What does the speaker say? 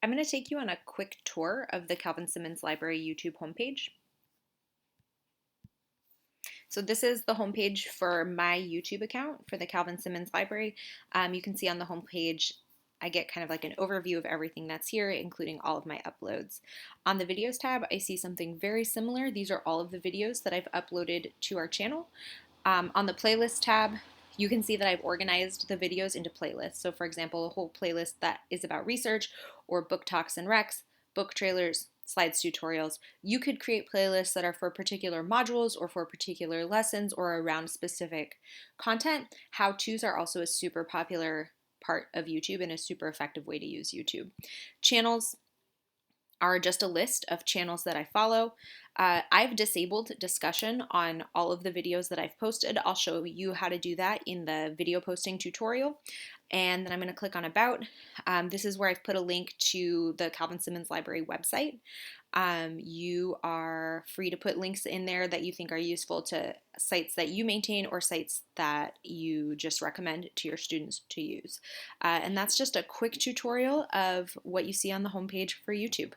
I'm going to take you on a quick tour of the Calvin Simmons Library YouTube homepage. So this is the homepage for my YouTube account for the Calvin Simmons Library. You can see on the homepage I get kind of like an overview of everything that's here, including all of my uploads. On the videos tab, I see something very similar. These are all of the videos that I've uploaded to our channel. On the playlist tab, you can see that I've organized the videos into playlists. So for example, a whole playlist that is about research or book talks and recs, book trailers, slides tutorials. You could create playlists that are for particular modules or for particular lessons or around specific content. How-tos are also a super popular part of YouTube and a super effective way to use YouTube. Channels are just a list of channels that I follow. I've disabled discussion on all of the videos that I've posted. I'll show you how to do that in the video posting tutorial. And then I'm going to click on About. This is where I've put a link to the Calvin Simmons Library website. You are free to put links in there that you think are useful to sites that you maintain or sites that you just recommend to your students to use. And that's just a quick tutorial of what you see on the homepage for YouTube.